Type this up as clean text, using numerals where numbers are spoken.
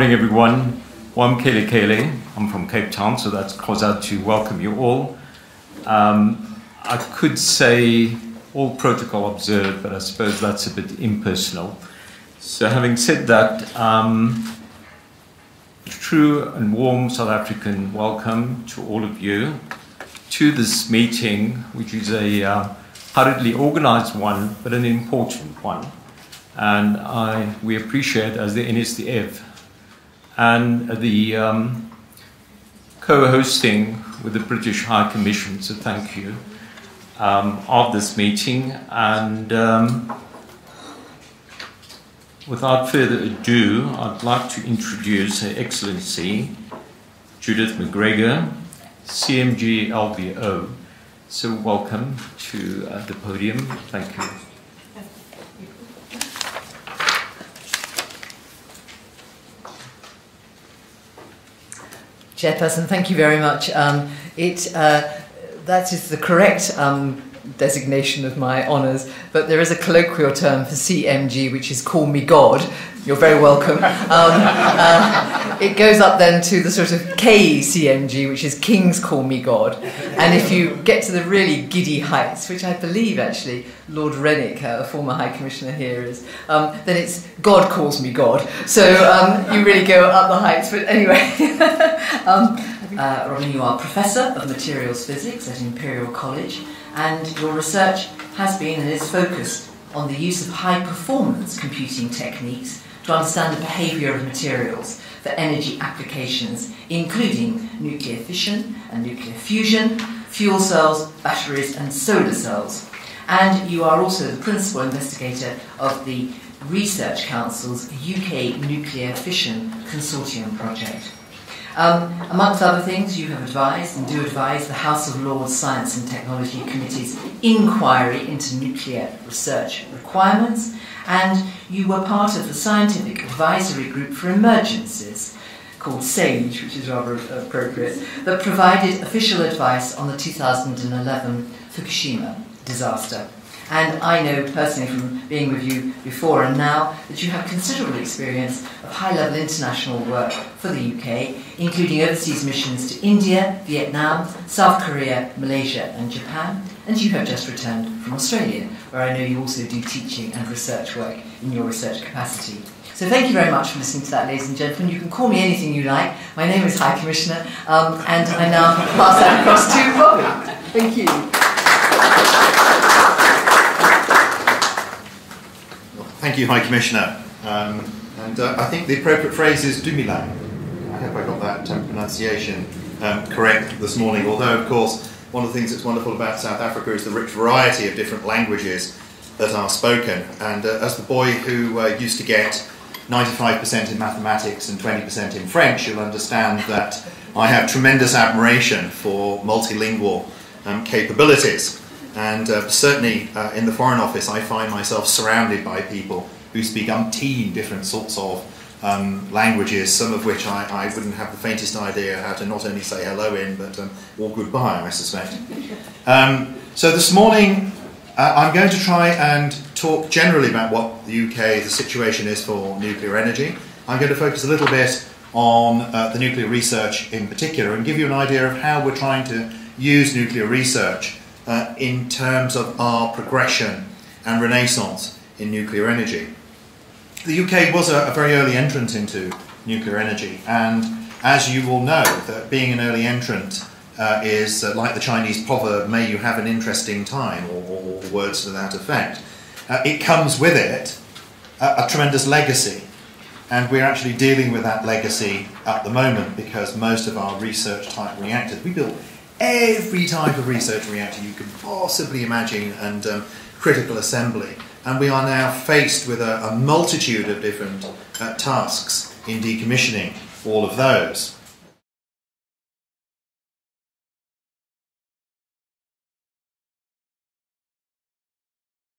morning, everyone. Well, I'm Kele Kele. I'm from Cape Town, so that's cause out to welcome you all. I could say all protocol observed, but I suppose that's a bit impersonal. So having said that, true and warm South African welcome to all of you to this meeting, which is a hurriedly organized one, but an important one. And we appreciate, as the NSDF and the co-hosting with the British High Commission, so thank you, of this meeting. And without further ado, I'd like to introduce Her Excellency Judith McGregor, CMG LBO. So welcome to the podium. Thank you. Chairperson, thank you very much. That is the correct designation of my honours, but there is a colloquial term for CMG, which is Call Me God. You're very welcome. It goes up then to the sort of KCMG, which is Kings Call Me God. And if you get to the really giddy heights, which I believe actually Lord Rennick, a former High Commissioner here, is, then it's God Calls Me God. So you really go up the heights. But anyway, Robin, you are Professor of Materials Physics at Imperial College, and your research has been and is focused on the use of high-performance computing techniques to understand the behaviour of materials for energy applications, including nuclear fission and nuclear fusion, fuel cells, batteries and solar cells. And you are also the principal investigator of the Research Council's UK Nuclear Fission Consortium project. Amongst other things, you have advised and do advise the House of Lords Science and Technology Committee's inquiry into nuclear research requirements, and you were part of the Scientific Advisory Group for Emergencies, called SAGE, which is rather appropriate, that provided official advice on the 2011 Fukushima disaster. And I know personally from being with you before and now that you have considerable experience of high-level international work for the UK, including overseas missions to India, Vietnam, South Korea, Malaysia and Japan. And you have just returned from Australia, where I know you also do teaching and research work in your research capacity. So thank you very much for listening to that, ladies and gentlemen. You can call me anything you like. My name is High Commissioner, and I now pass that across to Robin. Thank you. Thank you, High Commissioner. I think the appropriate phrase is Dumilang. I hope I got that pronunciation correct this morning, although, of course, one of the things that's wonderful about South Africa is the rich variety of different languages that are spoken. And as the boy who used to get 95% in mathematics and 20% in French, you'll understand that I have tremendous admiration for multilingual capabilities. And certainly in the Foreign Office I find myself surrounded by people who speak umpteen different sorts of languages, some of which I wouldn't have the faintest idea how to not only say hello in, but or goodbye, I suspect. So this morning I'm going to try and talk generally about what the UK, the situation is for nuclear energy. I'm going to focus a little bit on the nuclear research in particular and give you an idea of how we're trying to use nuclear research in terms of our progression and renaissance in nuclear energy. The UK was a very early entrant into nuclear energy, and as you will know, that being an early entrant is like the Chinese proverb, may you have an interesting time, or words to that effect. It comes with it a tremendous legacy, and we're actually dealing with that legacy at the moment because most of our research type reactors, we built every type of research reactor you could possibly imagine and critical assembly. And we are now faced with a multitude of different tasks in decommissioning all of those.